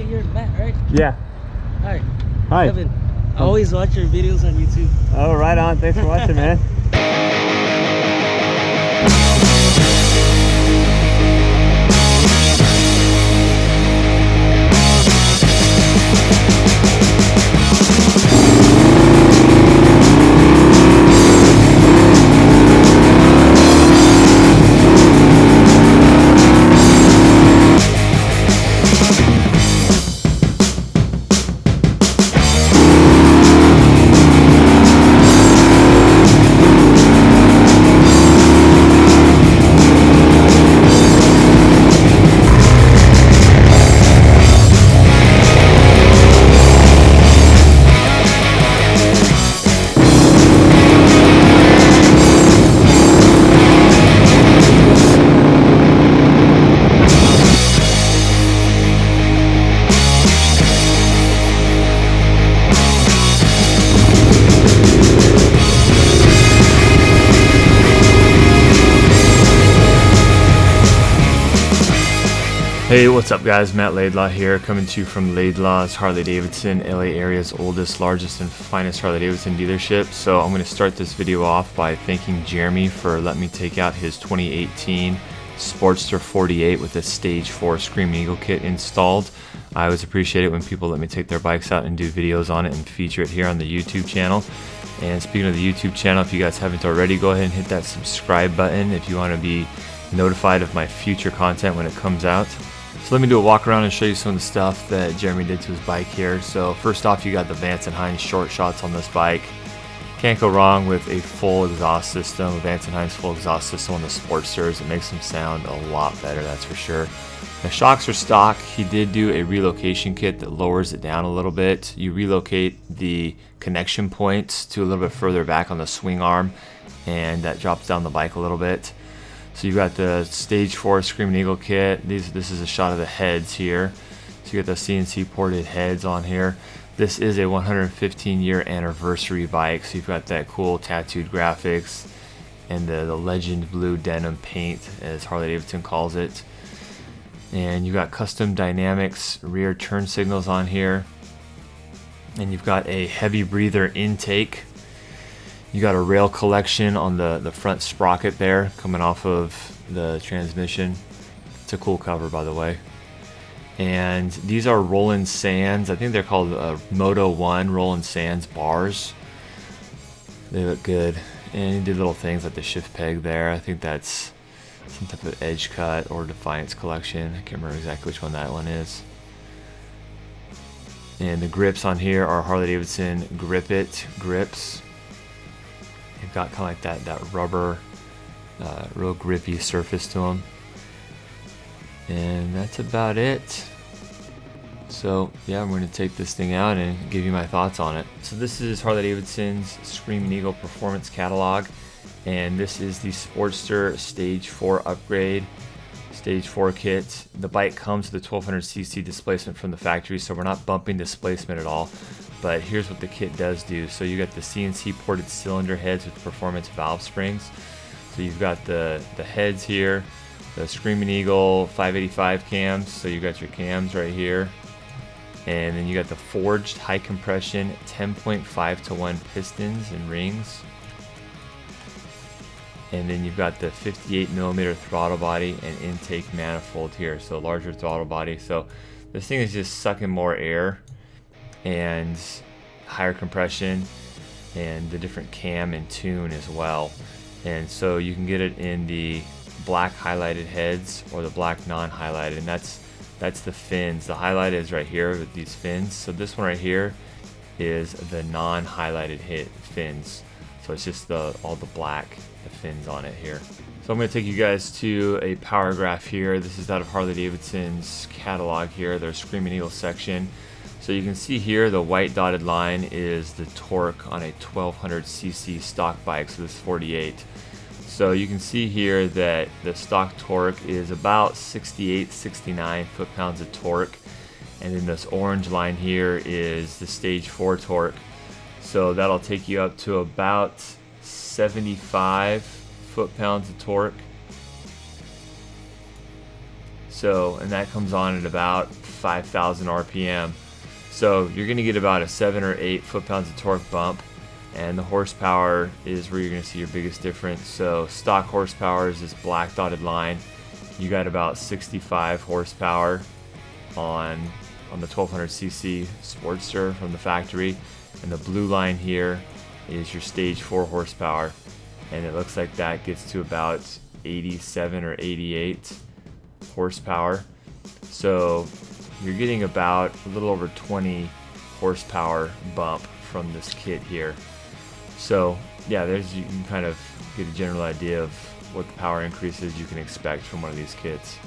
you're Matt, right? Yeah. Hi. Hi. Kevin. I always watch your videos on YouTube. Oh, right on. Thanks for watching, man. Hey, what's up guys? Matt Laidlaw here, coming to you from Laidlaw's Harley-Davidson, LA area's oldest, largest, and finest Harley-Davidson dealership. So I'm going to start this video off by thanking Jeremy for letting me take out his 2018 Sportster 48 with a Stage 4 Screamin Eagle Kit installed. I always appreciate it when people let me take their bikes out and do videos on it and feature it here on the YouTube channel. And speaking of the YouTube channel, if you guys haven't already, go ahead and hit that subscribe button if you want to be notified of my future content when it comes out. So let me do a walk around and show you some of the stuff that Jeremy did to his bike here. So first off, you got the Vance and Hines short shots on this bike. Can't go wrong with a full exhaust system, a Vance and Hines full exhaust system on the Sportsters. It makes them sound a lot better, that's for sure. The shocks are stock. He did do a relocation kit that lowers it down a little bit. You relocate the connection points to a little bit further back on the swing arm, and that drops down the bike a little bit. So you got the Stage 4 Screamin Eagle Kit. This is a shot of the heads here. So you got the CNC ported heads on here. This is a 115-year anniversary bike, so you've got that cool tattooed graphics and the legend blue denim paint, as Harley-Davidson calls it. And you got custom dynamics rear turn signals on here. And you've got a heavy breather intake. You got a rail collection on the front sprocket there coming off of the transmission. It's a cool cover, by the way. And these are Roland Sands. I think they're called Moto 1 Roland Sands bars. They look good. And he did little things like the shift peg there. I think that's some type of edge cut or Defiance collection. I can't remember exactly which one that one is. And the grips on here are Harley-Davidson Grip It grips. They've got kind of like that rubber, real grippy surface to them. And that's about it. So yeah, I'm going to take this thing out and give you my thoughts on it. So this is Harley-Davidson's Screamin Eagle Performance Catalog. And this is the Sportster Stage 4 upgrade, Stage 4 kit. The bike comes with a 1200cc displacement from the factory, so we're not bumping displacement at all. But here's what the kit does do. So you got the CNC ported cylinder heads with performance valve springs. So you've got the heads here, the Screamin Eagle 585 cams. So you got your cams right here. And then you got the forged high compression 10.5:1 pistons and rings. And then you've got the 58mm throttle body and intake manifold here. So larger throttle body. So this thing is just sucking more air and higher compression, and the different cam and tune as well. And so you can get it in the black highlighted heads or the black non-highlighted, and that's the fins. The highlight is right here with these fins. So this one right here is the non-highlighted fins. So it's just all the black, the fins on it here. So I'm going to take you guys to a power graph here. This is out of Harley-Davidson's catalog here, their Screamin Eagle section. So you can see here the white dotted line is the torque on a 1200cc stock bike, so this 48. So you can see here that the stock torque is about 68, 69 foot-pounds of torque. And then this orange line here is the Stage 4 torque. So that'll take you up to about 75 foot-pounds of torque. So, and that comes on at about 5,000 RPM. So you're going to get about a 7 or 8 foot-pounds of torque bump, and the horsepower is where you're going to see your biggest difference. So stock horsepower is this black dotted line. You got about 65 horsepower on the 1200cc Sportster from the factory, and the blue line here is your stage 4 horsepower, and it looks like that gets to about 87 or 88 horsepower. So you're getting about a little over 20 horsepower bump from this kit here. So yeah, you can kind of get a general idea of what the power increases you can expect from one of these kits.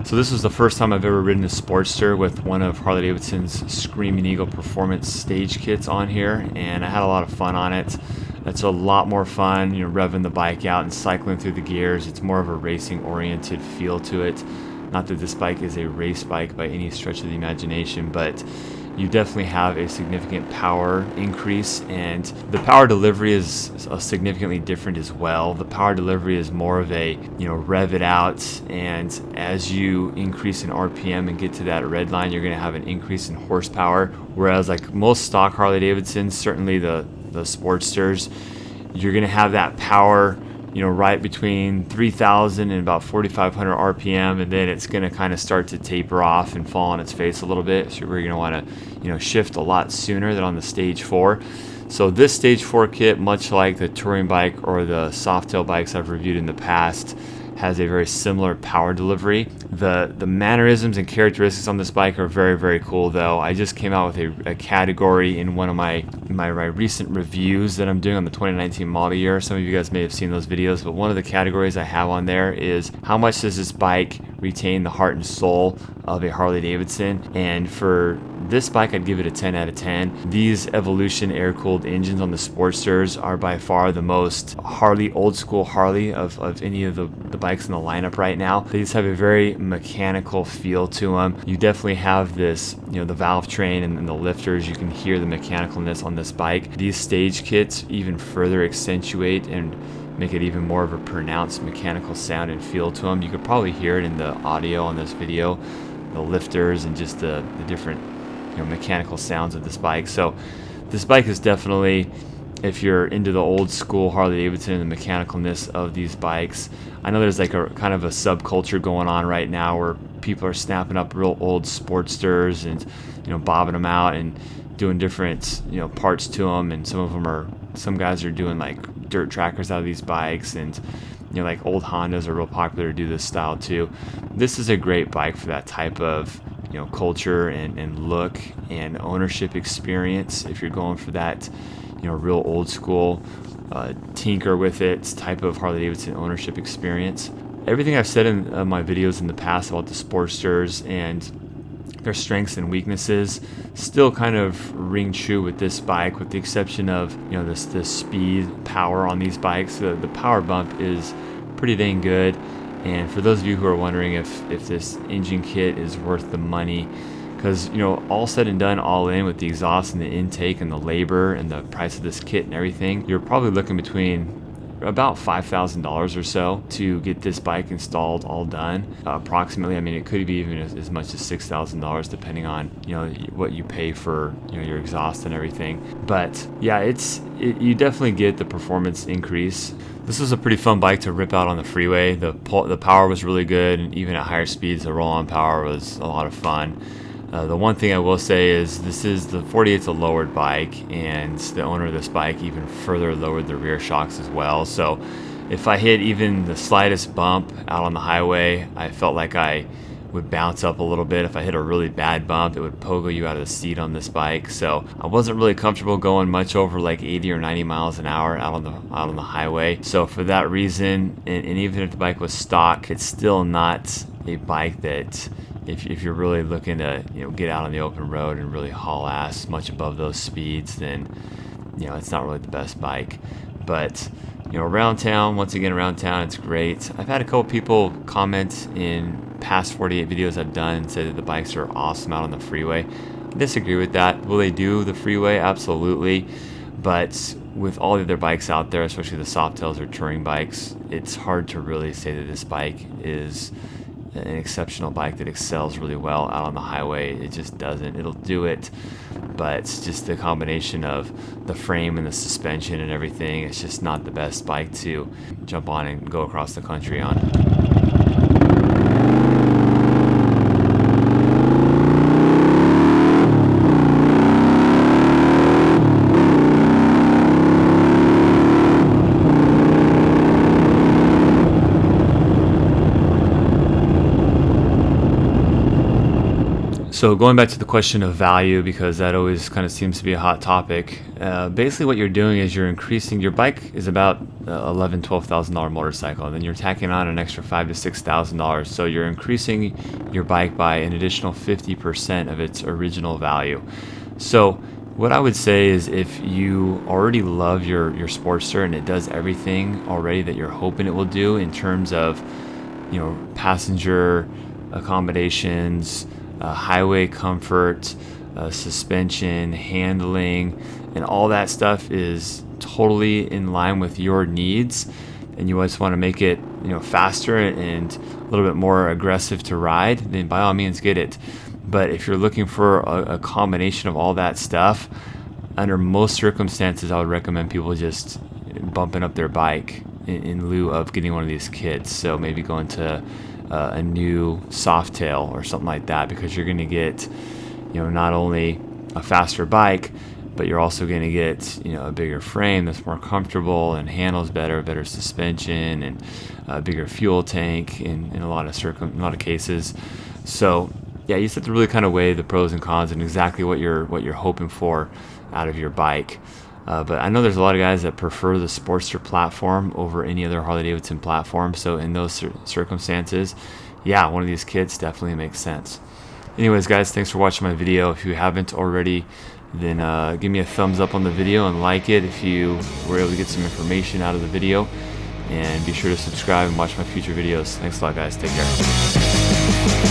So this was the first time I've ever ridden a Sportster with one of Harley-Davidson's Screamin Eagle Performance stage kits on here, and I had a lot of fun on it. It's a lot more fun, revving the bike out and cycling through the gears. It's more of a racing-oriented feel to it. Not that this bike is a race bike by any stretch of the imagination, but you definitely have a significant power increase, and the power delivery is significantly different as well. The power delivery is more of a, rev it out, and as you increase in RPM and get to that red line, you're going to have an increase in horsepower. Whereas like most stock Harley-Davidsons, certainly the Sportsters, you're going to have that power right between 3,000 and about 4,500 RPM, and then it's going to kind of start to taper off and fall on its face a little bit. So we're going to want to, shift a lot sooner than on the Stage 4. So this Stage 4 kit, much like the touring bike or the Softail bikes I've reviewed in the past, has a very similar power delivery. The mannerisms and characteristics on this bike are very, very cool though. I just came out with a category in one of my recent reviews that I'm doing on the 2019 model year. Some of you guys may have seen those videos, but one of the categories I have on there is how much does this bike retain the heart and soul of a Harley-Davidson. And for this bike, I'd give it a 10 out of 10. These Evolution air-cooled engines on the Sportsters are by far the most Harley, old school Harley of any of the bikes in the lineup right now. They just have a very mechanical feel to them. You definitely have this, the valve train and the lifters. You can hear the mechanicalness on this bike. These Stage kits even further accentuate and make it even more of a pronounced mechanical sound and feel to them. You could probably hear it in the audio on this video, the lifters and just the different mechanical sounds of this bike. So this bike is definitely, if you're into the old school Harley-Davidson and the mechanicalness of these bikes. I know there's like a kind of a subculture going on right now where people are snapping up real old Sportsters and bobbing them out and doing different parts to them, and some guys are doing like dirt trackers out of these bikes, and like old Hondas are real popular to do this style too. This is a great bike for that type of culture and look and ownership experience. If you're going for that real old school tinker with it type of Harley-Davidson ownership experience. Everything I've said in my videos in the past about the Sportsters and their strengths and weaknesses still kind of ring true with this bike, with the exception of this speed power on these bikes. The power bump is pretty dang good. And for those of you who are wondering if this engine kit is worth the money, because all said and done, all in with the exhaust and the intake and the labor and the price of this kit and everything, you're probably looking between about $5,000 or so to get this bike installed, all done. Approximately, I mean, it could be even as much as $6,000 depending on what you pay for your exhaust and everything. But yeah, you definitely get the performance increase. This was a pretty fun bike to rip out on the freeway. The power was really good, and even at higher speeds, the roll-on power was a lot of fun. The one thing I will say is the 48's a lowered bike, and the owner of this bike even further lowered the rear shocks as well. So if I hit even the slightest bump out on the highway, I felt like I would bounce up a little bit. If I hit a really bad bump, it would pogo you out of the seat on this bike. So I wasn't really comfortable going much over like 80 or 90 miles an hour out on the highway. So for that reason, and even if the bike was stock, it's still not a bike that if you're really looking to get out on the open road and really haul ass much above those speeds, then it's not really the best bike. But around town, it's great. I've had a couple people comment in past 48 videos I've done and say that the bikes are awesome out on the freeway. I disagree with that. Will they do the freeway? Absolutely. But with all the other bikes out there, especially the Softails or touring bikes, it's hard to really say that this bike is an exceptional bike that excels really well out on the highway. It just doesn't. It'll do it, but it's just the combination of the frame and the suspension and everything. It's just not the best bike to jump on and go across the country on. So going back to the question of value, because that always kind of seems to be a hot topic, basically what you're doing is you're increasing, your bike is about $11,000, $12,000 motorcycle, and then you're tacking on an extra $5,000 to $6,000. So you're increasing your bike by an additional 50% of its original value. So what I would say is if you already love your Sportster and it does everything already that you're hoping it will do in terms of passenger accommodations, highway comfort, suspension, handling, and all that stuff is totally in line with your needs, and you just want to make it faster and a little bit more aggressive to ride, then by all means get it. But if you're looking for a combination of all that stuff, under most circumstances I would recommend people just bumping up their bike in lieu of getting one of these kits. So maybe going to a new Softail or something like that, because you're going to get, not only a faster bike, but you're also going to get, a bigger frame that's more comfortable and handles better suspension, and a bigger fuel tank in a lot of cases. So yeah, you just have to really kind of weigh the pros and cons and exactly what you're hoping for out of your bike. But I know there's a lot of guys that prefer the Sportster platform over any other Harley-Davidson platform. So in those circumstances, yeah, one of these kits definitely makes sense. Anyways, guys, thanks for watching my video. If you haven't already, then give me a thumbs up on the video and like it if you were able to get some information out of the video. And be sure to subscribe and watch my future videos. Thanks a lot, guys. Take care.